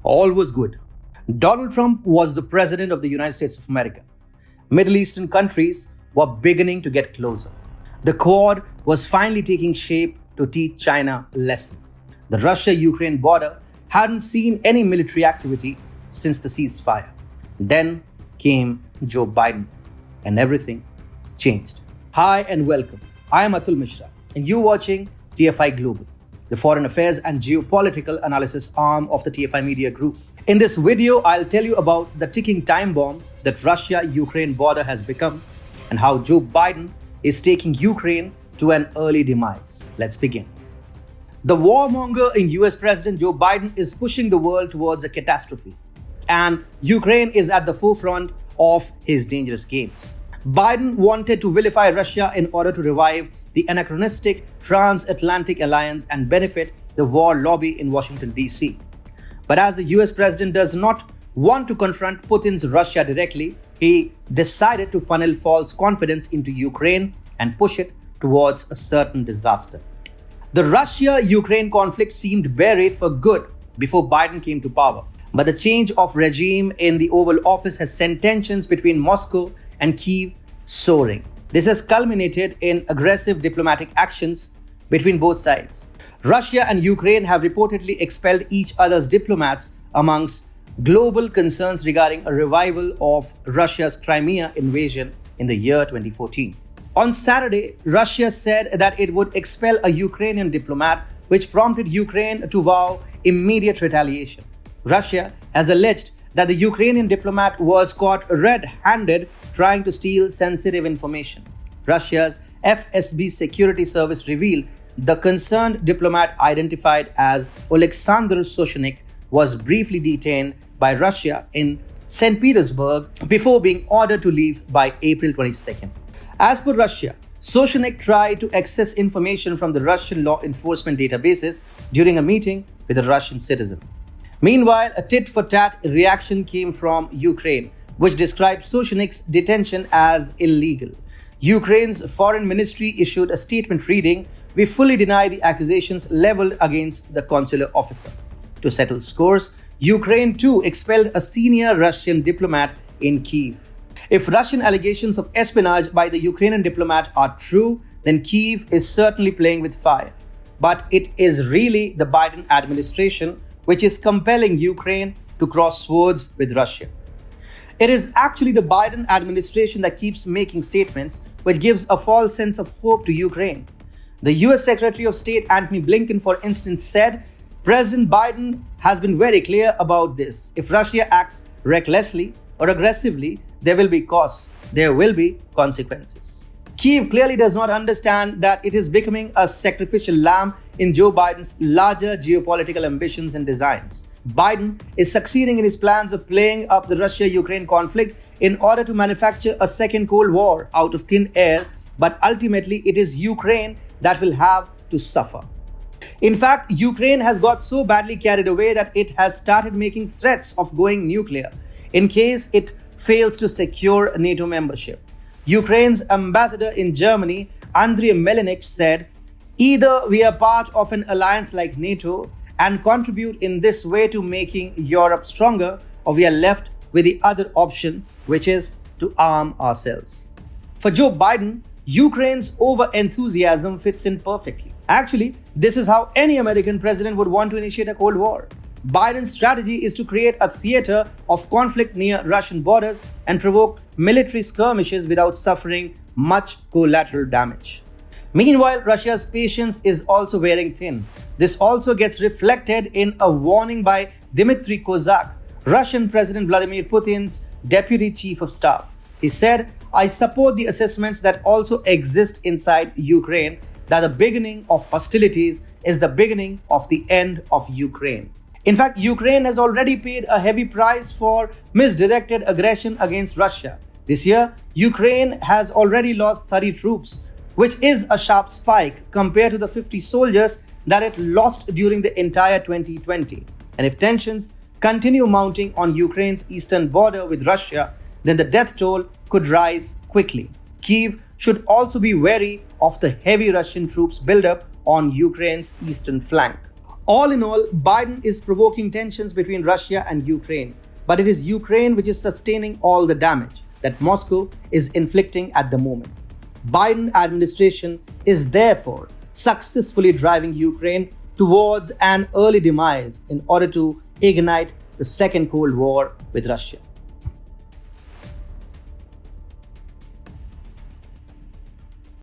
All was good. Donald Trump was the president of the United States of America. Middle Eastern countries were beginning to get closer. The Quad was finally taking shape to teach China a lesson. The Russia-Ukraine border hadn't seen any military activity since the ceasefire. Then came Joe Biden, and everything changed. Hi and welcome. I am Atul Mishra, and you're watching TFI Global, the foreign affairs and geopolitical analysis arm of the TFI Media Group. In this video, I'll tell you about the ticking time bomb that Russia-Ukraine border has become and how Joe Biden is taking Ukraine to an early demise. Let's begin. The warmonger in US President Joe Biden is pushing the world towards a catastrophe, and Ukraine is at the forefront of his dangerous games. Biden wanted to vilify Russia in order to revive the anachronistic transatlantic alliance and benefit the war lobby in Washington, D.C. But as the US president does not want to confront Putin's Russia directly, he decided to funnel false confidence into Ukraine and push it towards a certain disaster. The Russia-Ukraine conflict seemed buried for good before Biden came to power. But the change of regime in the Oval Office has sent tensions between Moscow and Kyiv soaring. This has culminated in aggressive diplomatic actions between both sides. Russia and Ukraine have reportedly expelled each other's diplomats amongst global concerns regarding a revival of Russia's Crimea invasion in the year 2014. On Saturday, Russia said that it would expel a Ukrainian diplomat, which prompted Ukraine to vow immediate retaliation. Russia has alleged that the Ukrainian diplomat was caught red-handed trying to steal sensitive information. Russia's FSB security service revealed the concerned diplomat, identified as Alexander Soshenik, was briefly detained by Russia in St. Petersburg before being ordered to leave by April 22nd. As per Russia, Soshenik tried to access information from the Russian law enforcement databases during a meeting with a Russian citizen. Meanwhile, a tit-for-tat reaction came from Ukraine, which described Soshenik's detention as illegal. Ukraine's foreign ministry issued a statement reading, "We fully deny the accusations leveled against the consular officer." To settle scores, Ukraine too expelled a senior Russian diplomat in Kyiv. If Russian allegations of espionage by the Ukrainian diplomat are true, then Kyiv is certainly playing with fire. But it is really the Biden administration which is compelling Ukraine to cross swords with Russia. It is actually the Biden administration that keeps making statements which gives a false sense of hope to Ukraine. The US Secretary of State Antony Blinken, for instance, said, "President Biden has been very clear about this. If Russia acts recklessly or aggressively, there will be costs. There will be consequences." Kyiv clearly does not understand that it is becoming a sacrificial lamb in Joe Biden's larger geopolitical ambitions and designs. Biden is succeeding in his plans of playing up the Russia-Ukraine conflict in order to manufacture a second Cold War out of thin air, but ultimately it is Ukraine that will have to suffer. In fact, Ukraine has got so badly carried away that it has started making threats of going nuclear in case it fails to secure NATO membership. Ukraine's ambassador in Germany, Andriy Melnik, said, "Either we are part of an alliance like NATO and contribute in this way to making Europe stronger, or we are left with the other option, which is to arm ourselves." For Joe Biden, Ukraine's over-enthusiasm fits in perfectly. Actually, this is how any American president would want to initiate a Cold War. Biden's strategy is to create a theater of conflict near Russian borders and provoke military skirmishes without suffering much collateral damage. Meanwhile, Russia's patience is also wearing thin. This also gets reflected in a warning by Dmitry Kozak, Russian President Vladimir Putin's deputy chief of staff. He said, "I support the assessments that also exist inside Ukraine, that the beginning of hostilities is the beginning of the end of Ukraine." In fact, Ukraine has already paid a heavy price for misdirected aggression against Russia. This year, Ukraine has already lost 30 troops, which is a sharp spike compared to the 50 soldiers that it lost during the entire 2020. And if tensions continue mounting on Ukraine's eastern border with Russia, then the death toll could rise quickly. Kyiv should also be wary of the heavy Russian troops buildup on Ukraine's eastern flank. All in all, Biden is provoking tensions between Russia and Ukraine, but it is Ukraine which is sustaining all the damage that Moscow is inflicting at the moment. Biden administration is therefore successfully driving Ukraine towards an early demise in order to ignite the Second Cold War with Russia.